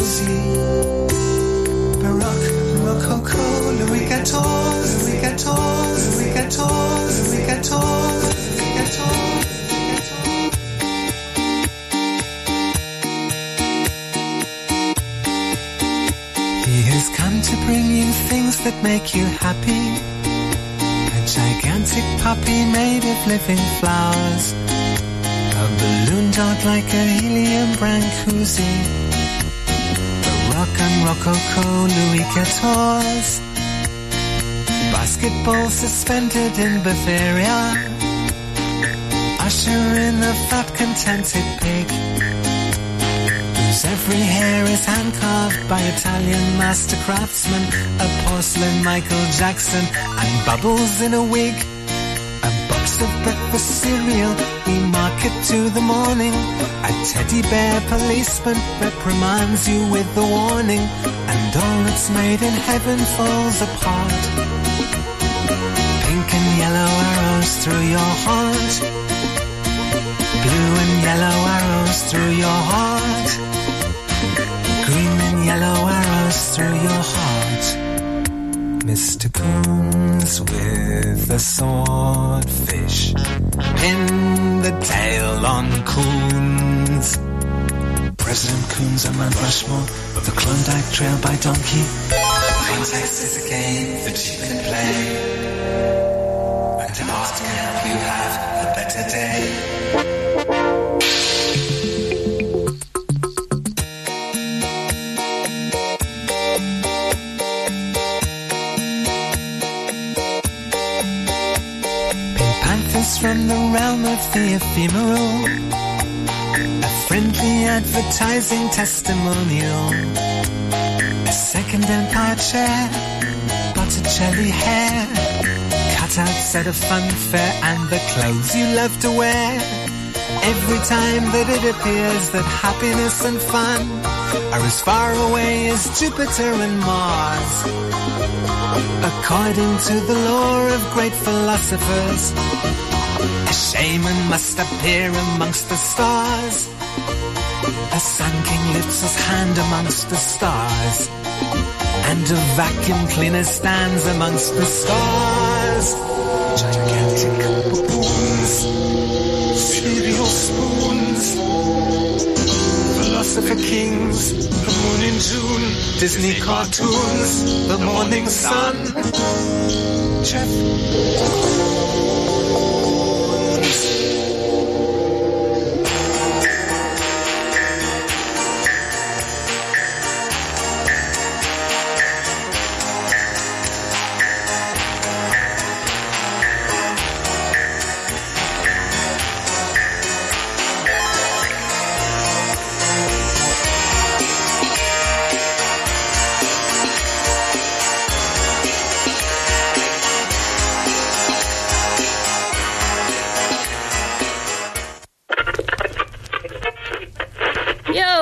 cozy. Baroque, Rococo, Louis XIV, Louis XIV, Louis XIV, Louis XIV, Louis XIV. He has come to bring you things that make you happy. A gigantic puppy made of living flowers. A balloon dog like a helium brancusi. Baroque and Rococo Louis XIV. Basketball suspended in Bavaria. Usher in a fat contented pig. Whose every hair is hand-carved by Italian master craftsmen. A porcelain Michael Jackson and bubbles in a wig. A box of breakfast cereal, we market to the morning. A teddy bear policeman reprimands you with the warning. And all that's made in heaven falls apart. Pink and yellow arrows through your heart. Blue and yellow arrows through your heart. Green and yellow arrows through your heart. Mr. Coons with the swordfish. Pin the tail on Coons. President Coons and Mount Rushmore. The Klondike Trail by donkey. Context is a game that you can play. And art can help you have a better day. From the realm of the ephemeral, a friendly advertising testimonial, a second Empire chair, Botticelli hair, cut-out set of funfair, and the clothes you love to wear. Every time that it appears that happiness and fun are as far away as Jupiter and Mars. According to the lore of great philosophers, a shaman must appear amongst the stars. A sun king lifts his hand amongst the stars, and a vacuum cleaner stands amongst the stars. Gigantic baboons, cereal spoons, philosopher kings, the moon in June, Disney cartoons, the morning sun, Jeff.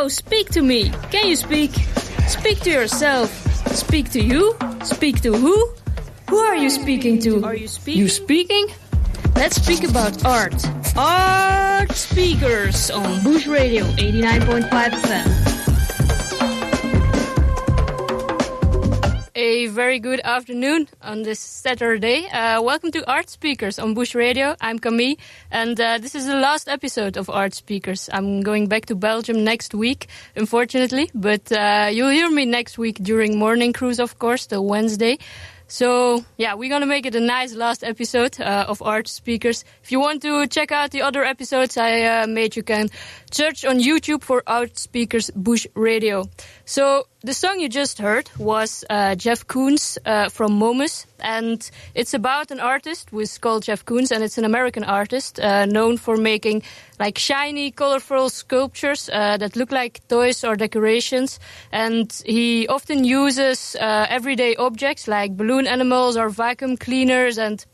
Speak to me. Can you speak? Speak to yourself. Speak to you? Speak to who? Who are you speaking to? Are you speaking? You speaking? Let's speak about art. Art Speakers on Bush Radio 89.5 FM. A very good afternoon on this Saturday. Welcome to Art Speakers on Bush Radio. I'm Camille, and this is the last episode of Art Speakers. I'm going back to Belgium next week, unfortunately, but you'll hear me next week during morning cruise, of course, till Wednesday. So, yeah, we're going to make it a nice last episode of Art Speakers. If you want to check out the other episodes I made, you can search on YouTube for Art Speakers Bush Radio. So, the song you just heard was Jeff Koons from Momus, and it's about an artist who is called Jeff Koons, and it's an American artist known for making like shiny, colorful sculptures that look like toys or decorations. And he often uses everyday objects like balloon animals or vacuum cleaners, and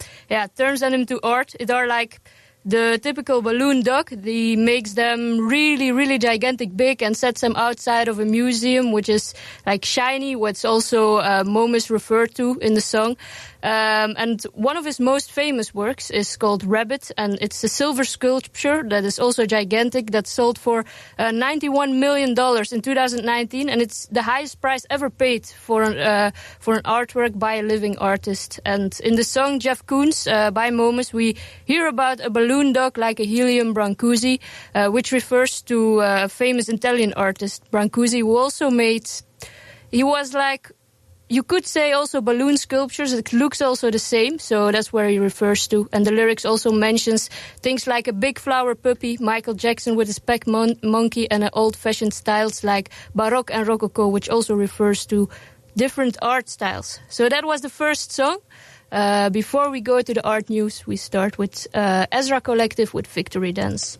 turns them into art. It are like the typical balloon duck. He makes them really, really gigantic big and sets them outside of a museum, which is like shiny, what's also Momus referred to in the song. And one of his most famous works is called Rabbit, and it's a silver sculpture that is also gigantic that sold for $91 million in 2019, and it's the highest price ever paid for an artwork by a living artist. And in the song Jeff Koons by Momus, we hear about a balloon dog like a helium Brancusi, which refers to a famous Italian artist, Brancusi, who also made... He was like... You could say also balloon sculptures. It looks also the same, so that's where he refers to. And the lyrics also mentions things like a big flower puppy, Michael Jackson with his pet monkey, and old-fashioned styles like Baroque and Rococo, which also refers to different art styles. So that was the first song. Before we go to the art news, we start with Ezra Collective with Victory Dance.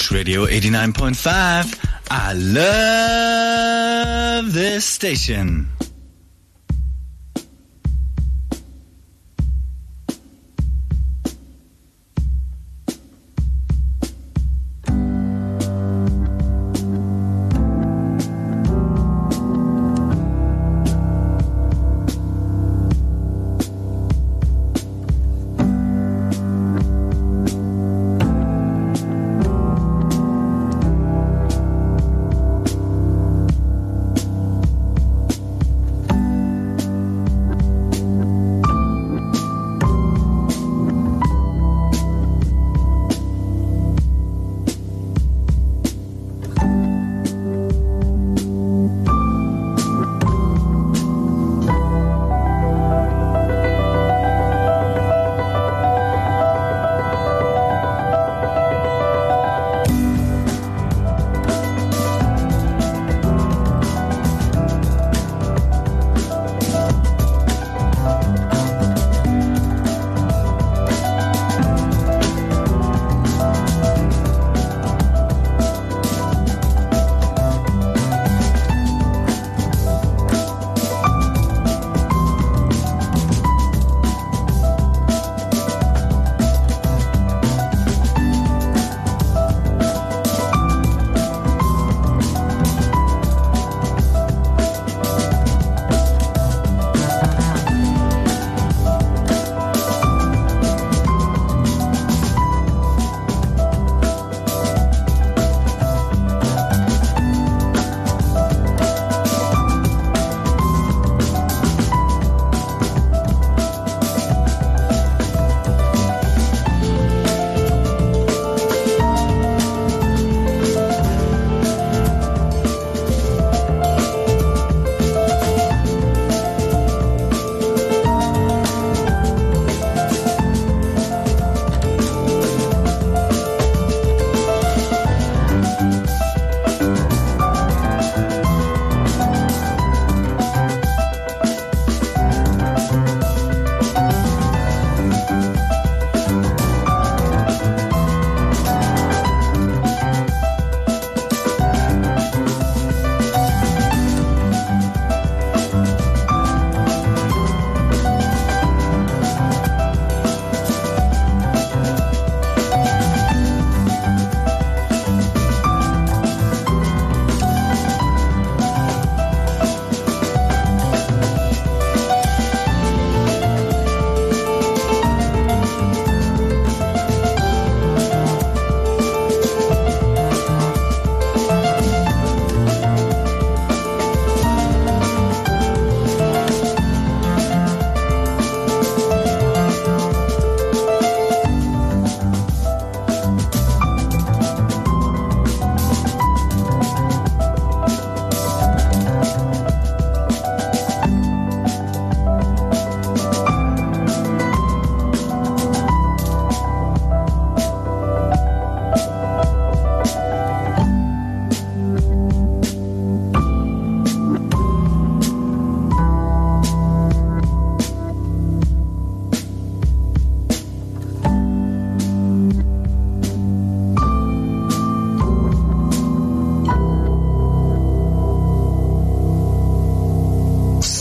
Bush Radio 89.5. I love this station.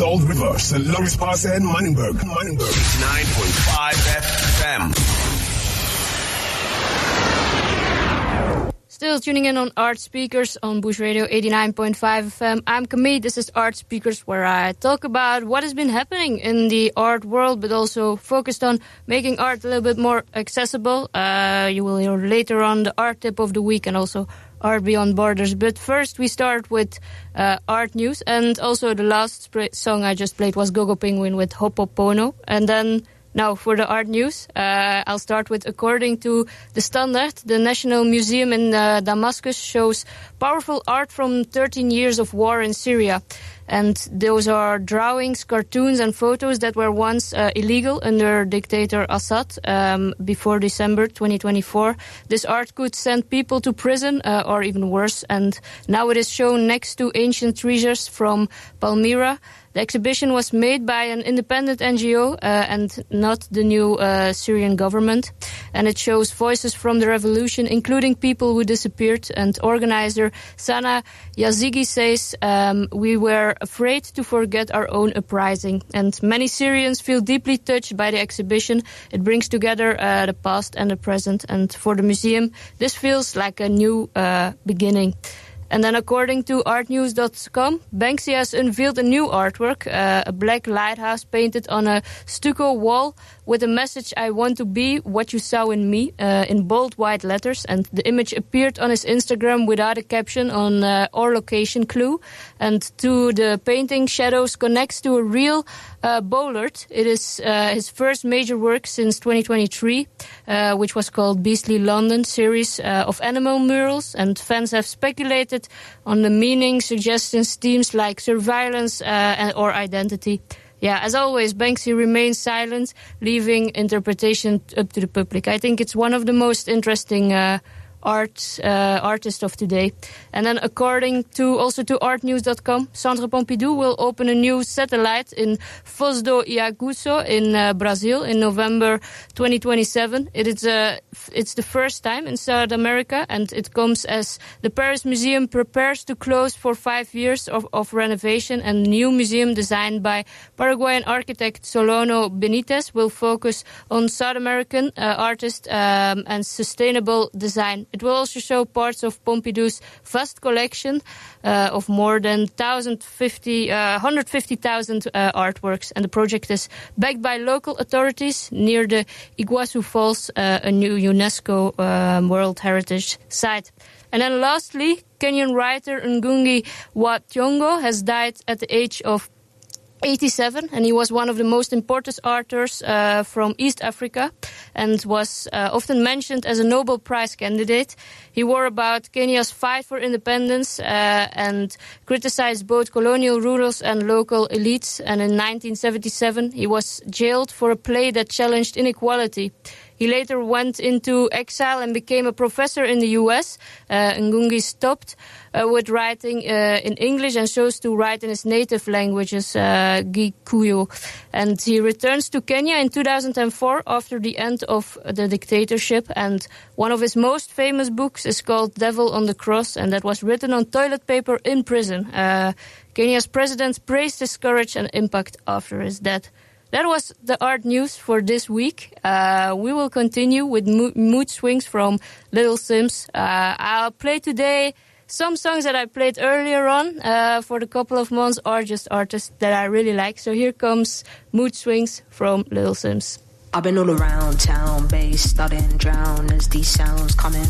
Salt River, St. Lawrence Pass and Manningbrook. 9.5 FM. Still tuning in on Art Speakers on Bush Radio 89.5 FM. I'm Camille. This is Art Speakers, where I talk about what has been happening in the art world, but also focused on making art a little bit more accessible. You will hear later on the art tip of the week and also Art Beyond Borders. But first we start with art news, and also the last song I just played was Gogo Penguin with Hopopono. And then now for the art news, I'll start with, according to the Standard, the National Museum in Damascus shows powerful art from 13 years of war in Syria. And those are drawings, cartoons, and photos that were once illegal under dictator Assad before December 2024. This art could send people to prison or even worse. And now it is shown next to ancient treasures from Palmyra. The exhibition was made by an independent NGO and not the new Syrian government. And it shows voices from the revolution, including people who disappeared. And organizer Sana Yazigi says, we were afraid to forget our own uprising. And many Syrians feel deeply touched by the exhibition. It brings together the past and the present. And for the museum, this feels like a new beginning. And then according to artnews.com, Banksy has unveiled a new artwork, a black lighthouse painted on a stucco wall with a message, I want to be what you saw in me, in bold white letters. And the image appeared on his Instagram without a caption on or location clue. And to the painting, Shadows connects to a real bollard. It is his first major work since 2023, which was called Beastly London, series of animal murals. And fans have speculated on the meaning, suggestions, themes like surveillance or identity. Yeah, as always, Banksy remains silent, leaving interpretation up to the public. I think it's one of the most interesting artists of today. And then according to artnews.com, Centre Pompidou will open a new satellite in Foz do Iguaçu in Brazil in November 2027. It's the first time in South America, and it comes as the Paris Museum prepares to close for 5 years of renovation, and the new museum designed by Paraguayan architect Solano Benitez will focus on South American artists and sustainable design. It will also show parts of Pompidou's vast collection of more than 150,000 artworks. And the project is backed by local authorities near the Iguazu Falls, a new UNESCO World Heritage Site. And then lastly, Kenyan writer Ngugi wa Thiong'o has died at the age of 87, and he was one of the most important authors from East Africa and was often mentioned as a Nobel Prize candidate. He wrote about Kenya's fight for independence and criticized both colonial rulers and local elites. And in 1977, he was jailed for a play that challenged inequality. He later went into exile and became a professor in the U.S. Ngugi stopped with writing in English and chose to write in his native languages, Gikuyu. And he returns to Kenya in 2004 after the end of the dictatorship. And one of his most famous books is called Devil on the Cross, and that was written on toilet paper in prison. Kenya's president praised his courage and impact after his death. That was the art news for this week. We will continue with mood swings from Little Sims. I'll play today some songs that I played earlier on for the couple of months, or just artists that I really like. So here comes Mood Swings from Little Sims. I've been all around town, bass studying, drown as these sounds come in.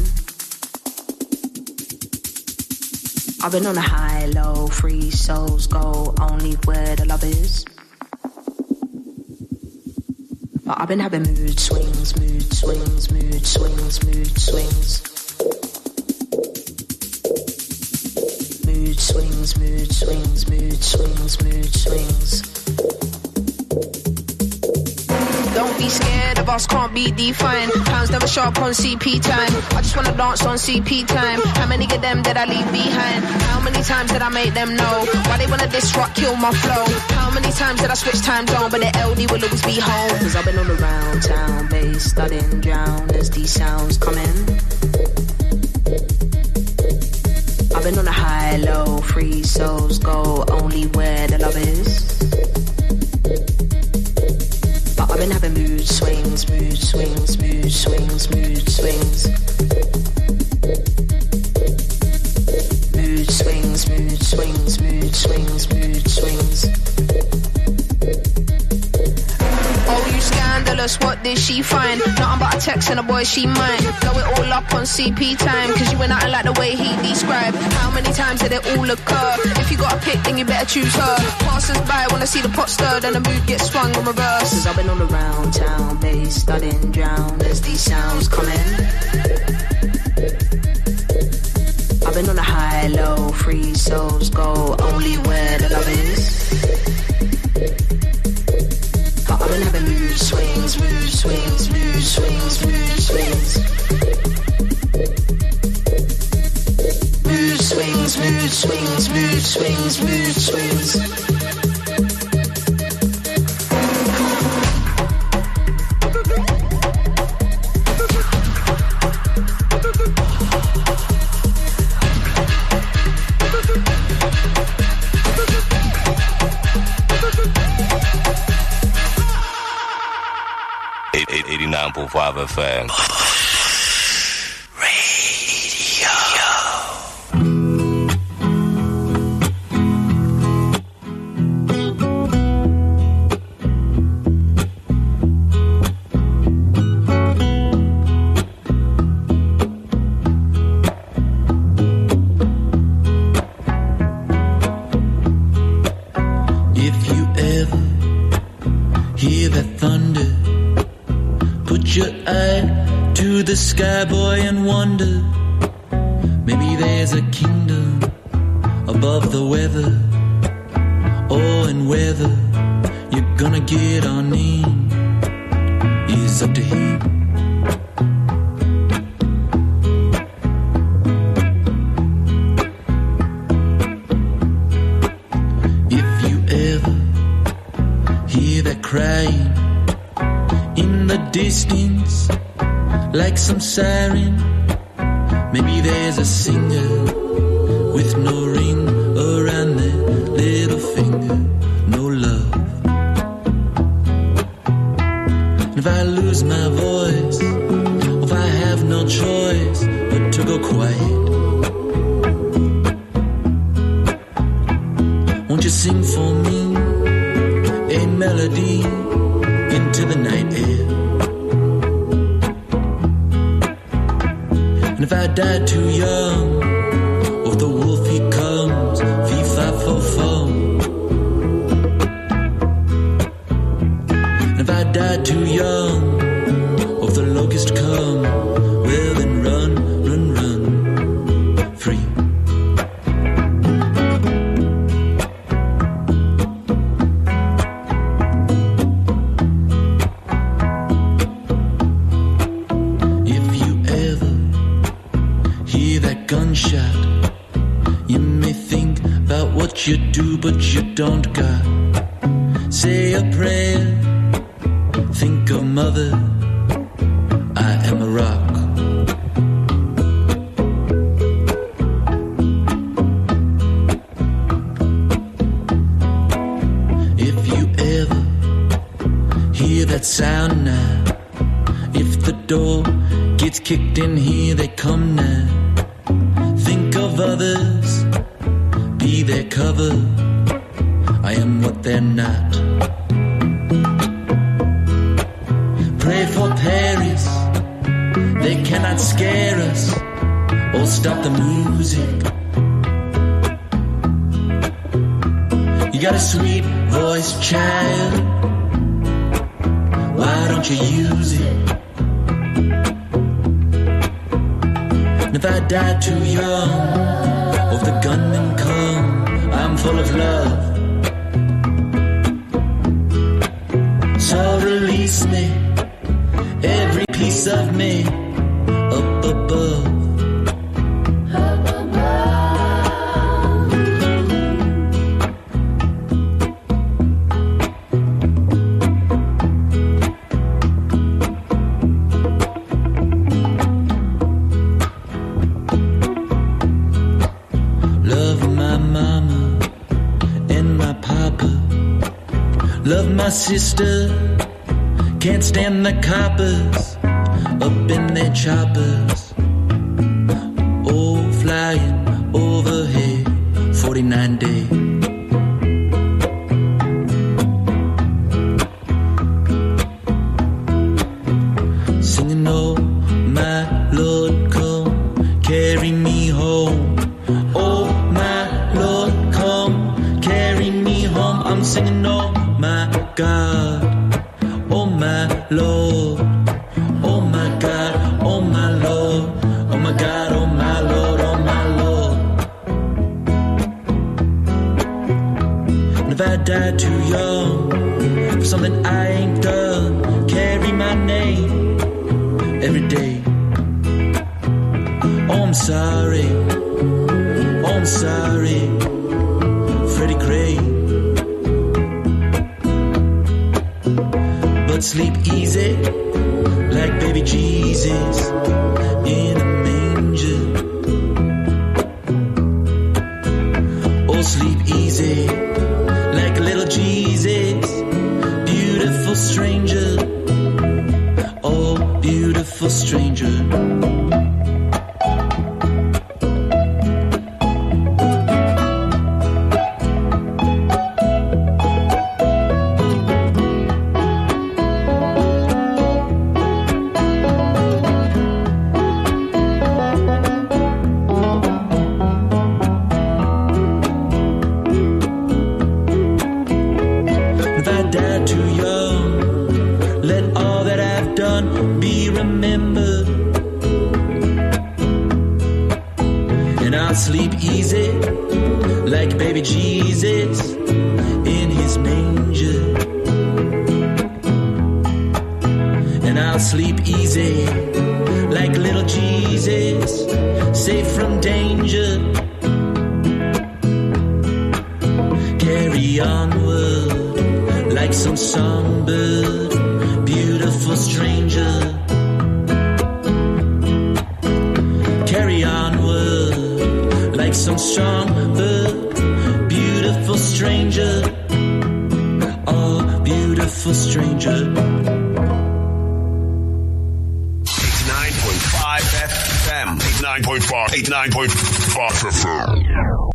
I've been on a high, low, free souls go only where the love is. But I've been having mood swings, mood swings, mood swings, mood swings. Mood swings, mood swings, mood swings, mood swings. Don't be scared of us, can't be defined. Pounds never sharp on CP time. I just wanna dance on CP time. How many of them did I leave behind? How many times did I make them know why they wanna disrupt, kill my flow? How many times did I switch time zone, but the LD will always be home? Cause I've been all around town, bass studying, drown as these sounds come in. I've been on a high, low, free souls go only where the love is. I've been having mood swings, mood swings, mood swings, mood swings. Mood swings, mood swings, mood swings, mood swings. Oh, you scandalous, what did she find? Nothing but a text and a boy she mine. Blow it all up on CP time, cause you ain't nothing like the way he described. How many times did it all occur? If you got a pick, then you better choose her. Passers by wanna see the pot stirred and the mood gets swung in reverse. Cause I've been all around town, bass studying, drown as these sounds come in. I've been on a high, low, free souls go only where the love is. swings, mood swings, mood swings. Mood swings, mood swings, mood swings, mood swings. FM. If you ever hear that thunder, put your eye to the sky, boy, and wonder. Maybe there's a kingdom above the weather. Oh, and whether you're gonna get on in is up to him. If you ever hear that crying in the distance, like some siren, maybe there's a singer with no ring around their little finger, no love. And if I lose my voice, or if I have no choice but to go quiet, won't you sing for me a melody into the night air? And if I die too young, or the wolf he comes, fee-fi-fo-fo. And if I die too young, or the locust come, well then run, run, run, free. Gunshot, you may think about what you do, but you don't got. Say a prayer, think of mother, I am a rock. If you ever hear that sound now, if the door gets kicked in, here they come now. Think of others, be their cover, I am what they're not. Pray for Paris, they cannot scare us or stop the music. You got a sweet voice, child, why don't you use it? If I die too young, or if the gunmen come, I'm full of love. So release me, every piece of me, up above. Love my sister, can't stand the coppers up in their choppers. Oh, flying overhead, 49 days. Singing, oh, my Lord, come carry me home. Oh, my Lord, come carry me home. I'm singing, oh, my God, oh my Lord, oh my God, oh my Lord, oh my God, oh my Lord, oh my Lord. And if I die too young for something I ain't done, carry my name every day. Oh, I'm sorry. Oh, I'm sorry. Freddie Gray. But sleep easy, like baby Jesus in a manger. Oh, sleep easy, like little Jesus, beautiful stranger. Oh, beautiful stranger. Sleep easy, like baby Jesus in his manger. And I'll sleep easy, like little Jesus, safe from danger. Carry onward, like some songbird, beautiful stranger. Carry onward, like some strong bird, beautiful stranger, oh, beautiful stranger. 89.5 FM. 89.5 FM.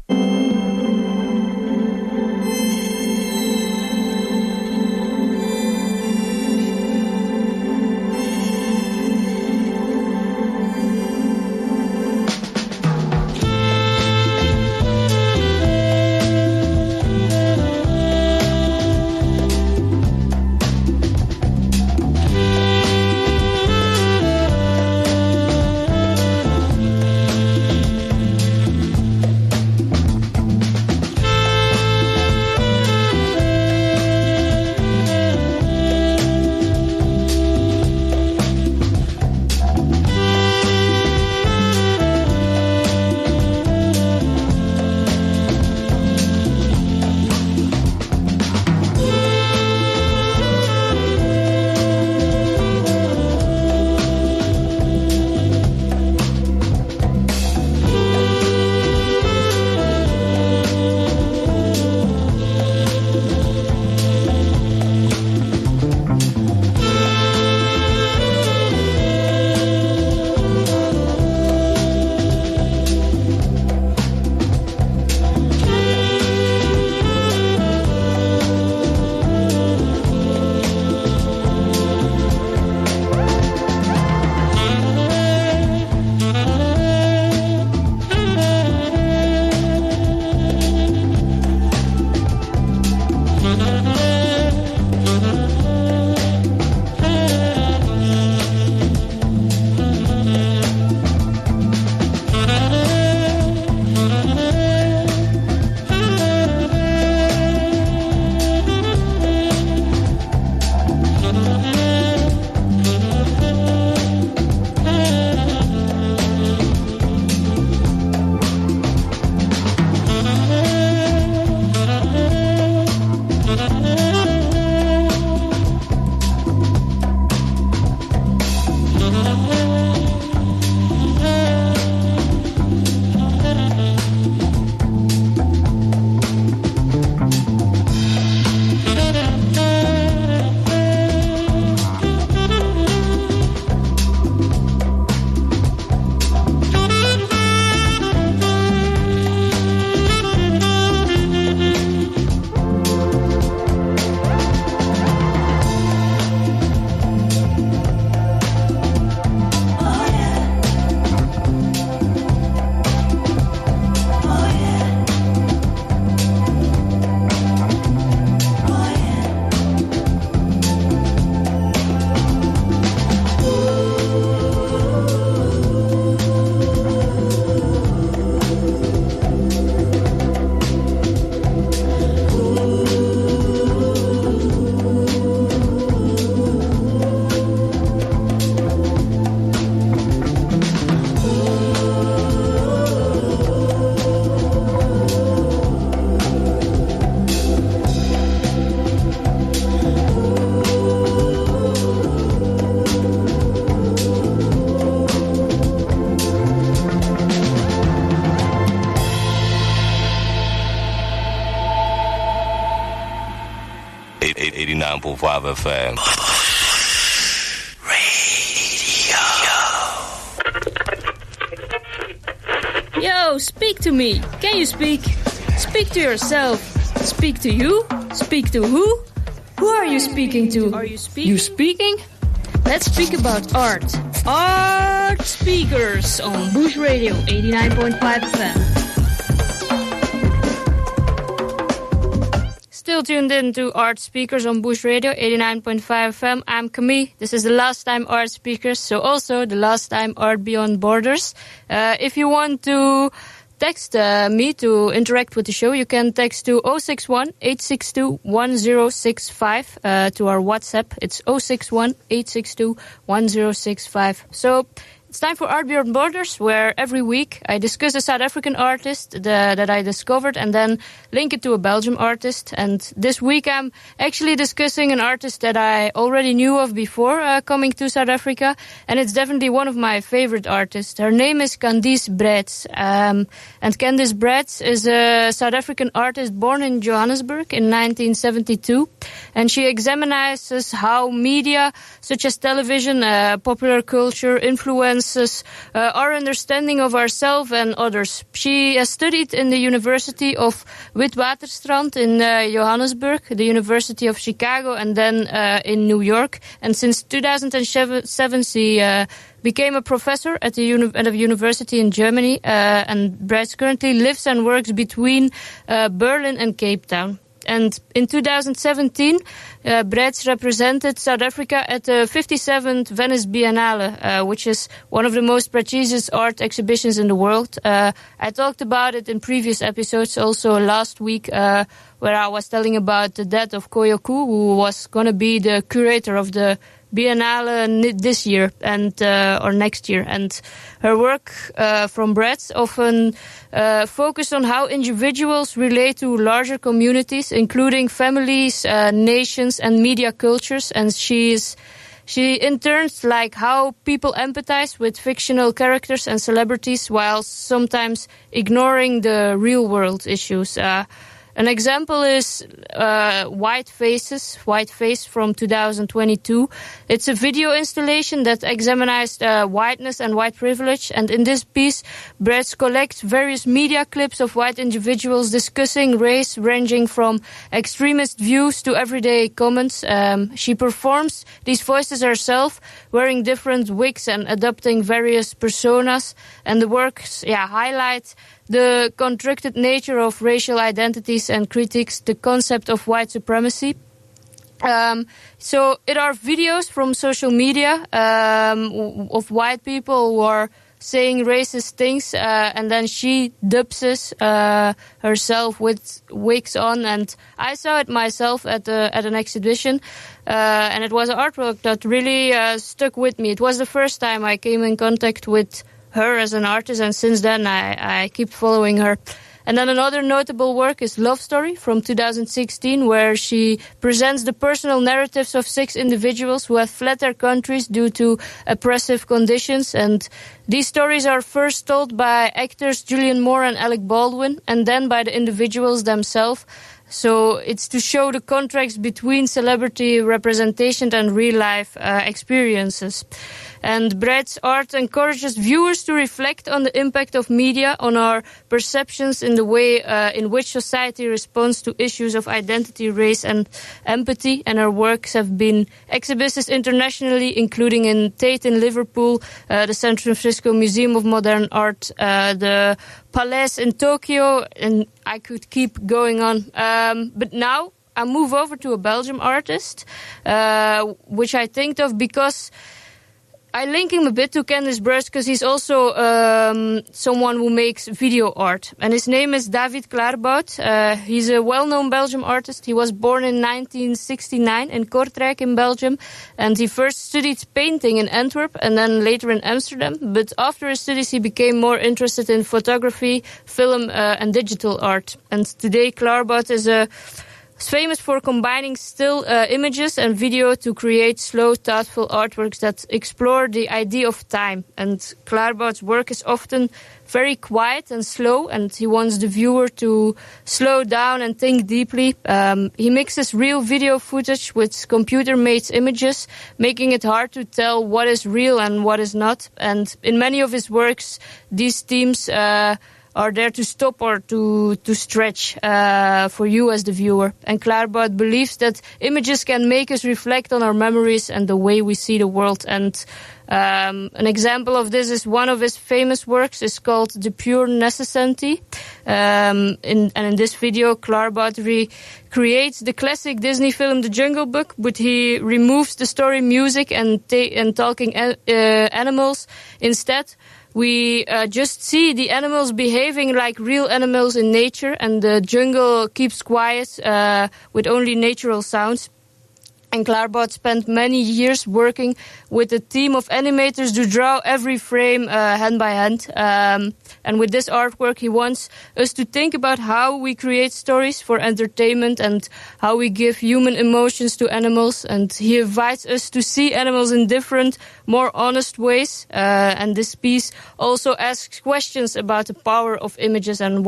89.5 FM. Yo, speak to me. Can you speak? Speak to yourself. Speak to you? Speak to who? Who are you speaking to? Are you speaking? You speaking? Let's speak about art. Art Speakers on Bush Radio 89.5 FM. Still tuned in to Art Speakers on Bush Radio 89.5 FM. I'm Camille. This is the last time Art Speakers, so also the last time Art Beyond Borders. If you want to text me to interact with the show, you can text to 061-862-1065 to our WhatsApp. It's 061-862-1065. So it's time for Art Beyond Borders, where every week I discuss a South African artist that I discovered and then link it to a Belgian artist. And this week I'm actually discussing an artist that I already knew of before coming to South Africa, and it's definitely one of my favorite artists. Her name is Candice Breitz. And Candice Breitz is a South African artist born in Johannesburg in 1972, and she examines how media, such as television, popular culture, influences our understanding of ourselves and others. She has studied in the University of Witwatersrand in Johannesburg, the University of Chicago, and then in New York. And since 2007, she became a professor at a university in Germany. And Breitz currently lives and works between Berlin and Cape Town. And in 2017, Breitz represented South Africa at the 57th Venice Biennale, which is one of the most prestigious art exhibitions in the world. I talked about it in previous episodes, also last week, where I was telling about the death of Koyoku, who was going to be the curator of the Biennale this year and or next year. And her work from Breitz often focused on how individuals relate to larger communities, including families, nations, and media cultures. And she interns like how people empathize with fictional characters and celebrities while sometimes ignoring the real world issues. An example is White Face from 2022. It's a video installation that examines whiteness and white privilege. And in this piece, Breitz collects various media clips of white individuals discussing race, ranging from extremist views to everyday comments. She performs these voices herself, wearing different wigs and adopting various personas. And the works highlight the contracted nature of racial identities and critiques the concept of white supremacy. So it are videos from social media of white people who are saying racist things, and then she dubs herself with wigs on. And I saw it myself at an exhibition, and it was an artwork that really stuck with me. It was the first time I came in contact with her as an artist, and since then I keep following her. And then another notable work is Love Story from 2016, where she presents the personal narratives of 6 individuals who have fled their countries due to oppressive conditions. And these stories are first told by actors Julianne Moore and Alec Baldwin, and then by the individuals themselves. So it's to show the contrast between celebrity representation and real-life experiences. And Breitz art encourages viewers to reflect on the impact of media on our perceptions in the way in which society responds to issues of identity, race, and empathy. And her works have been exhibited internationally, including in Tate in Liverpool, the San Francisco Museum of Modern Art, the Palace in Tokyo, and I could keep going on. But now I move over to a Belgian artist, which I think of because I link him a bit to Candice Breitz because he's also someone who makes video art. And his name is David Klaarbout. He's a well-known Belgian artist. He was born in 1969 in Kortrijk in Belgium. And he first studied painting in Antwerp and then later in Amsterdam. But after his studies, he became more interested in photography, film, and digital art. And today, Klaarbout is a He's famous for combining still images and video to create slow, thoughtful artworks that explore the idea of time. And Klaarbout's work is often very quiet and slow, and he wants the viewer to slow down and think deeply. He mixes real video footage with computer-made images, making it hard to tell what is real and what is not. And in many of his works, these themes are there to stop or to stretch for you as the viewer. And Klaarbout believes that images can make us reflect on our memories and the way we see the world. And an example of this is one of his famous works is called The Pure Necessity. And in this video, Klaarbout recreates the classic Disney film The Jungle Book, but he removes the story music and talking animals. Instead, we just see the animals behaving like real animals in nature, and the jungle keeps quiet with only natural sounds. And Klaarbout spent many years working with a team of animators to draw every frame hand by hand. And with this artwork, he wants us to think about how we create stories for entertainment and how we give human emotions to animals. And he invites us to see animals in different, more honest ways. And this piece also asks questions about the power of images and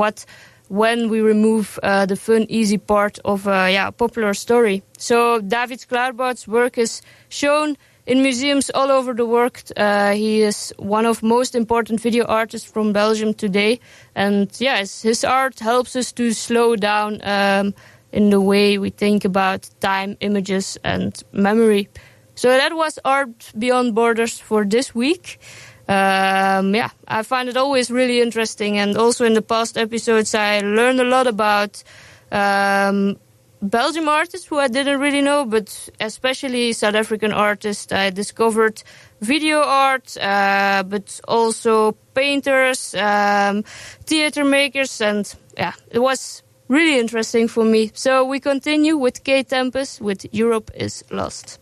when we remove the fun, easy part of a popular story. So David Klaarbout's work is shown in museums all over the world. He is one of the most important video artists from Belgium today. And his art helps us to slow down in the way we think about time, images, and memory. So that was Art Beyond Borders for this week. I find it always really interesting, and also in the past episodes I learned a lot about Belgian artists who I didn't really know, but especially South African artists. I discovered video art, but also painters, theater makers, and it was really interesting for me. So we continue with Kate Tempest with Europe is Lost.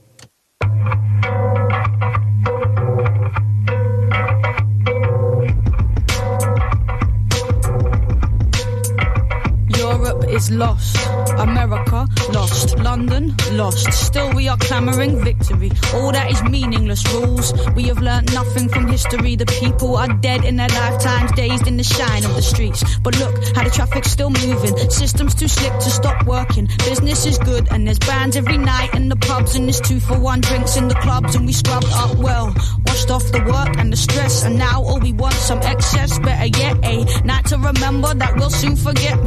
Europe is lost, America lost, London lost. Still we are clamouring victory. All that is meaningless rules. We have learnt nothing from history. The people are dead in their lifetimes, dazed in the shine of the streets. But look how the traffic's still moving. Systems too slick to stop working. Business is good and there's bands every night in the pubs, and there's 2-for-1 drinks in the clubs, and we scrubbed up well, washed off the work and the stress, and now all we want some excess. Better yet, a night to remember that we'll soon forget.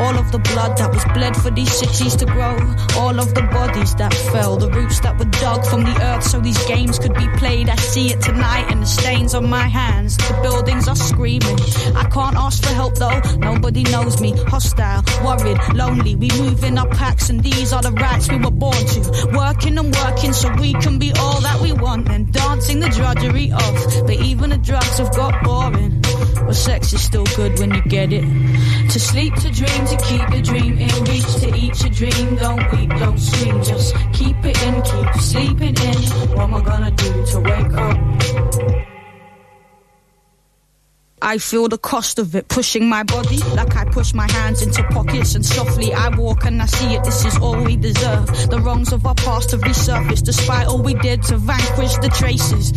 All of the blood that was bled for these cities to grow, all of the bodies that fell, the roots that were dug from the earth so these games could be played. I see it tonight in the stains on my hands. The buildings are screaming. I can't ask for help though, nobody knows me. Hostile, worried, lonely. We move in our packs and these are the rights we were born to. Working and working so we can be all that we want, and dancing the drudgery of. But even the drugs have got boring. But sex is still good when you get it. To sleep, to dream, to keep the dream in reach, to eat your dream. Don't weep, don't scream, just keep it in, keep sleeping in. What am I gonna do to wake up? I feel the cost of it, pushing my body like I push my hands into pockets, and softly I walk and I see it, this is all we deserve. The wrongs of our past have resurfaced despite all we did to vanquish the traces.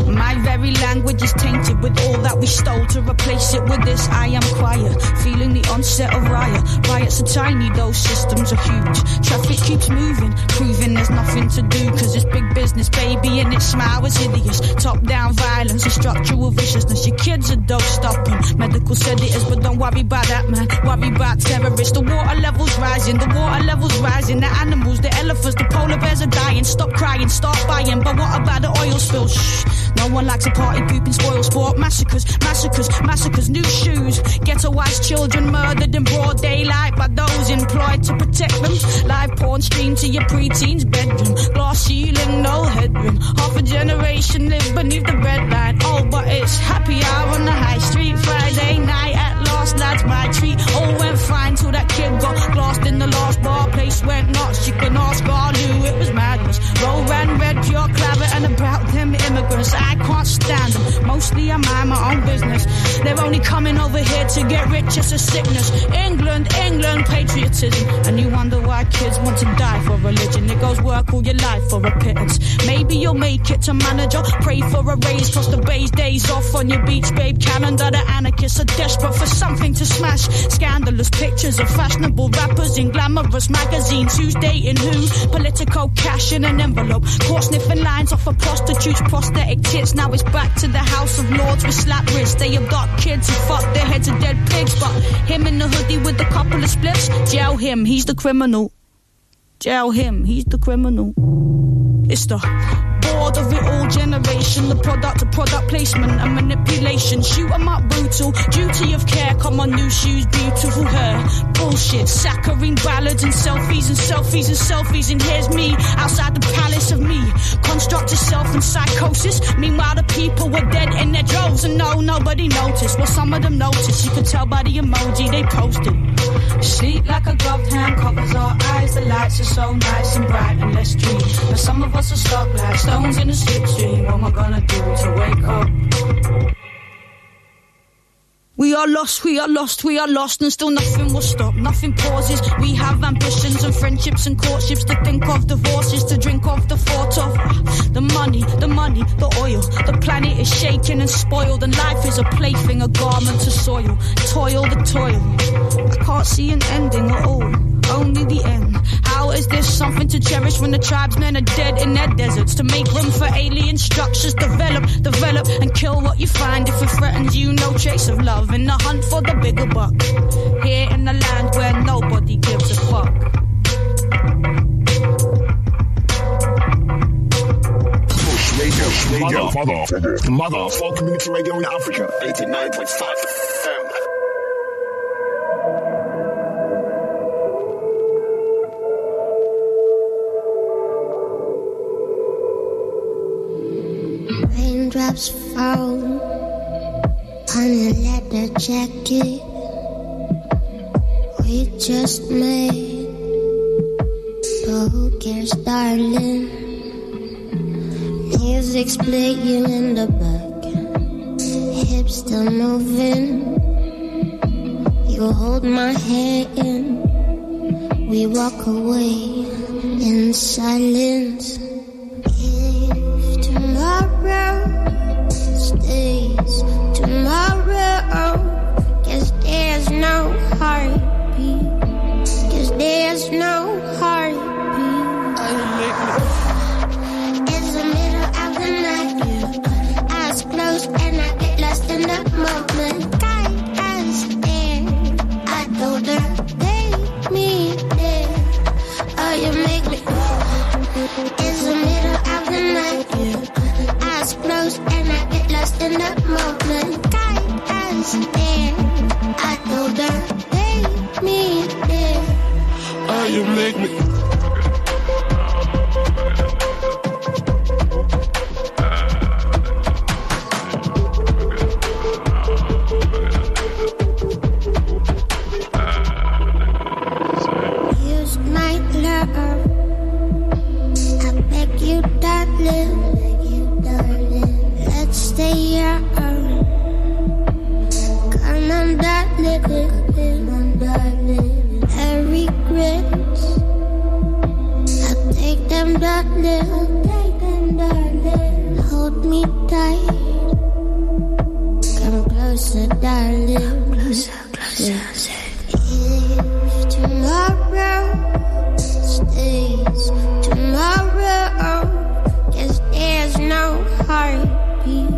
My very language is tainted with all that we stole. To replace it with this, I am quiet, feeling the onset of riot. Riots are tiny, those systems are huge. Traffic keeps moving, proving there's nothing to do, cause it's big business, baby, and its smile is hideous. Top-down violence and structural viciousness. Your kids are dosed up on medical sedatives, but don't worry about that, man. Worry about terrorists. The water level's rising, the water level's rising. The animals, the elephants, the polar bears are dying. Stop crying, start buying. But what about the oil spill? Shh. No one likes a party poop and spoil sport. Massacres, massacres, massacres. New shoes. Ghettoized children murdered in broad daylight by those employed to protect them. Live porn streamed to your preteen's bedroom. Glass ceiling, no headroom. Half a generation live beneath the breadline. Oh, but it's happy hour on the high street. Friday night at last, lads, my treat. All went fine till that kid got lost in the last bar. Place went nuts, you can ask Garlu, it was madness. Roll ran red, pure claret, and about them immigrants, I can't stand them. mostly I mind my own business. They're only coming over here to get rich, it's a sickness. England, patriotism. And you wonder why kids want to die for religion. It goes work all your life for a pittance. Maybe you'll make it to manager, pray for a raise, plus the base days off on your beach babe calendar. The anarchists are desperate for something to smash. Scandalous pictures of fashionable rappers in glamorous magazines. Who's dating who? Political cash in an envelope. Caught sniffing lines off of prostitutes' prosthetic tits. Now it's back to the House of Lords with slap wrists. They abduct kids and fuck their heads of dead pigs. But him in the hoodie with a couple of spliffs, jail him, he's the criminal. Jail him, he's the criminal. It's the bored of it all generation, the product of product placement and manipulation. Shoot 'em up brutal, duty of care, come on new shoes, beautiful hair. Bullshit, saccharine ballads and selfies and selfies and selfies. And here's me, outside the palace of me. Construct yourself in psychosis. Meanwhile the people were dead in their droves. And no, nobody noticed. Well, some of them noticed, you could tell by the emoji they posted. Sleep like a gloved hand covers our eyes. The lights are so nice and bright and let's dream. Now some of us are stuck like stones in a slipstream. What am I gonna do to wake up? We are lost, we are lost, we are lost, and still nothing will stop, nothing pauses. We have ambitions and friendships and courtships to think of, divorces to drink of, the thought of. The money, the oil. The planet is shaken and spoiled, and life is a plaything, a garment to soil. Toil, the toil. I can't see an ending at all, only the end. How is this something to cherish when the tribesmen are dead in their deserts? To make room for alien structures, develop, and kill what you find if it threatens you. No trace of love in the hunt for the bigger buck. Here in the land where nobody gives a fuck. The mother for community radio in Africa, 89.5 FM. Raindrops fall on a leather jacket we just made, but who cares, darling? Music's playing in the back, hips still moving. You hold my hand, we walk away in silence. If tomorrow stays tomorrow, guess there's no heartbeat, guess there's no heartbeat. It's the middle of the night, eyes closed and I get lost in the moment. Guide us there, I told her, take me there. Oh, you make me. It's the middle of the night, eyes closed and I get lost in the moment. Guide us there, I told her, take me there. Oh, you make me. Use my love, I beg you, darling. Let's stay young. Come on, darling. And regrets, I take them, darling. Hold me tight. Come closer, darling. Closer. If tomorrow stays tomorrow, guess there's no heartbeat.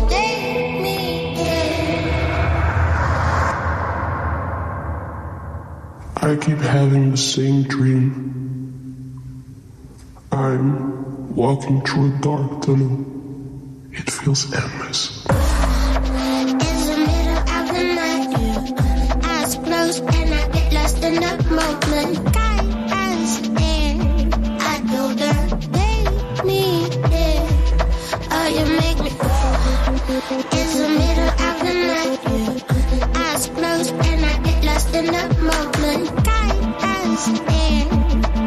Take me there. I keep having the same dream. I'm walking through a dark tunnel. It feels endless. It's the middle of the night, eyes closed and I get lost in the moment. Guide us there, I told her, take me there. Oh, you make me. It's the middle of the night, eyes closed and I get lost in the moment. Guide us there,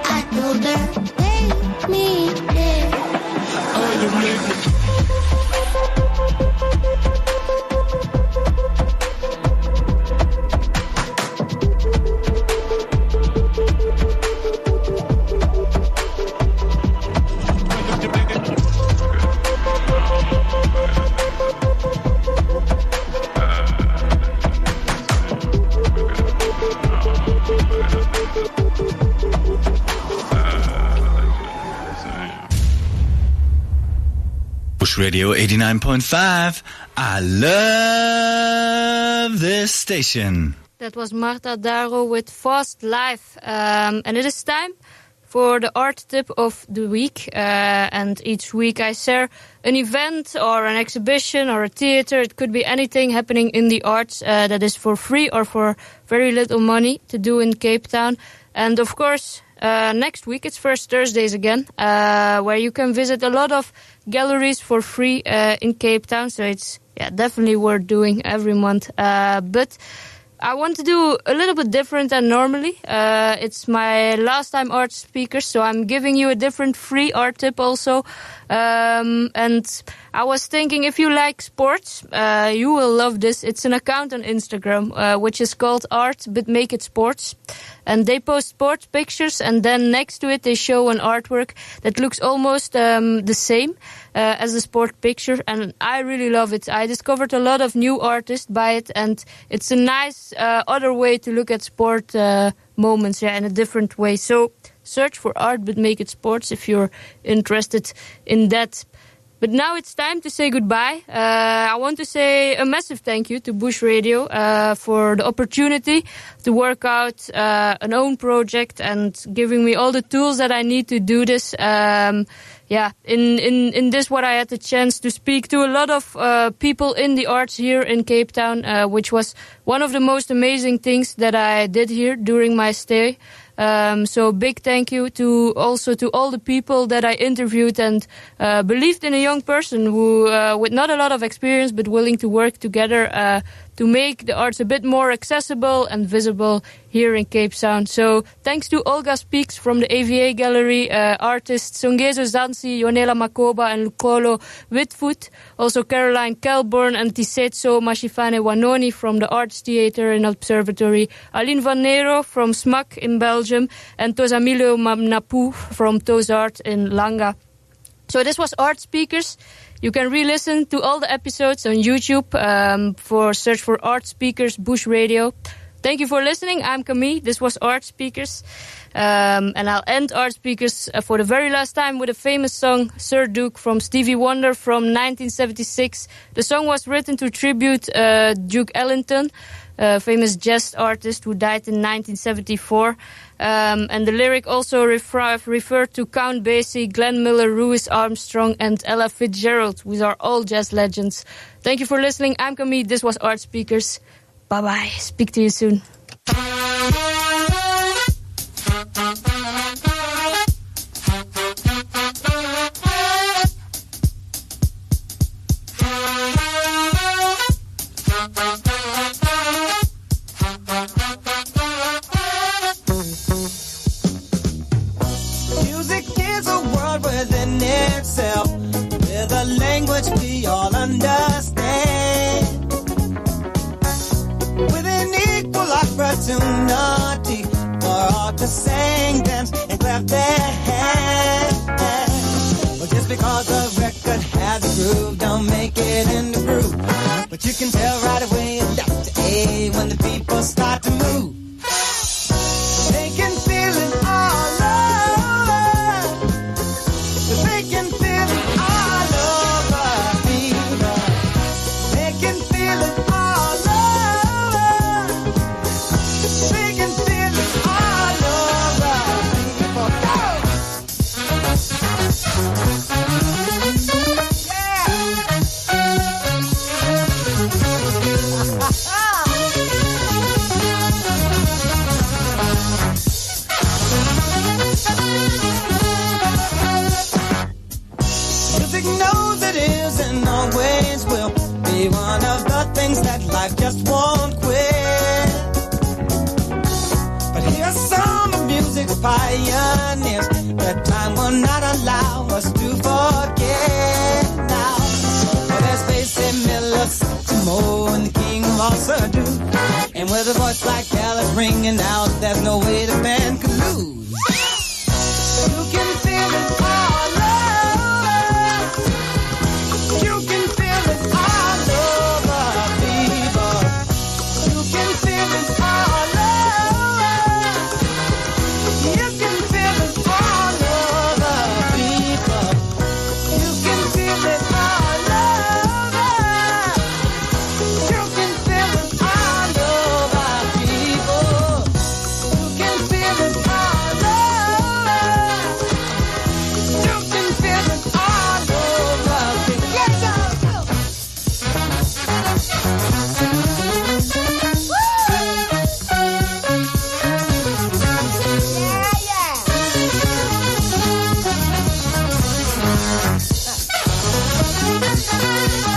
I told her, take me there. Oh, you make me. Bush Radio 89.5. I love this station. That was Marta Daro with Fast Life. And it is time for the art tip of the week. And each week I share an event or an exhibition or a theater. It could be anything happening in the arts that is for free or for very little money to do in Cape Town. And of course, next week it's First Thursdays again, where you can visit a lot of galleries for free in Cape Town. So it's definitely worth doing every month. But I want to do a little bit different than normally. It's my last time art speaker, so I'm giving you a different free art tip also. And I was thinking, if you like sports, you will love this. It's an account on Instagram, which is called Art But Make It Sports. And they post sports pictures, and then next to it they show an artwork that looks almost the same as the sport picture. And I really love it. I discovered a lot of new artists by it, and it's a nice other way to look at sport moments in a different way. So search for Art But Make It Sports if you're interested in that. But now it's time to say goodbye. I want to say a massive thank you to Bush Radio for the opportunity to work out an own project and giving me all the tools that I need to do this. In this what I had the chance to speak to a lot of people in the arts here in Cape Town, which was one of the most amazing things that I did here during my stay. So big thank you to all the people that I interviewed and believed in a young person who, with not a lot of experience, but willing to work together to make the arts a bit more accessible and visible here in Cape Town. So thanks to Olga Speaks from the AVA Gallery, artists Songezo Zansi, Yonela Makoba and Lukolo Whitfoot, also Caroline Kelborn and Tisetso Mashifane Wanoni from the Arts Theatre and Observatory, Aline Van Nero from SMAC in Belgium, and Tozamilo Mamnapu from Tozart in Langa. So this was Art Speakers. You can re-listen to all the episodes on YouTube search for Art Speakers Bush Radio. Thank you for listening. I'm Camille. This was Art Speakers. And I'll end Art Speakers for the very last time with a famous song, Sir Duke, from Stevie Wonder from 1976. The song was written to tribute Duke Ellington, a famous jazz artist who died in 1974. And the lyric also referred to Count Basie, Glenn Miller, Louis Armstrong, and Ella Fitzgerald, who are all jazz legends. Thank you for listening. I'm Camille. This was Art Speakers. Bye-bye. Speak to you soon. Within itself, with a language we all understand, with an equal opportunity for all to sing, dance, and clap their hands. But just because the record has a groove, don't make it in the groove. But you can tell right away left to A when the people start to move. They can feel it all over. They can feel it all over people. They can feel it all over. They can feel it all over people. Music knows it is and always will be one of the things that life just won't quit. But here's some of music's pioneers that time will not allow us to forget now. Well, there's Basie Miller, Timo, and the king of all Sadu. And with a voice like Alice ringing out, there's no way the band could lose. You can feel it all over. You can feel it all over, people. You can feel it all over. You can feel it all over, people. You can feel it all Bye.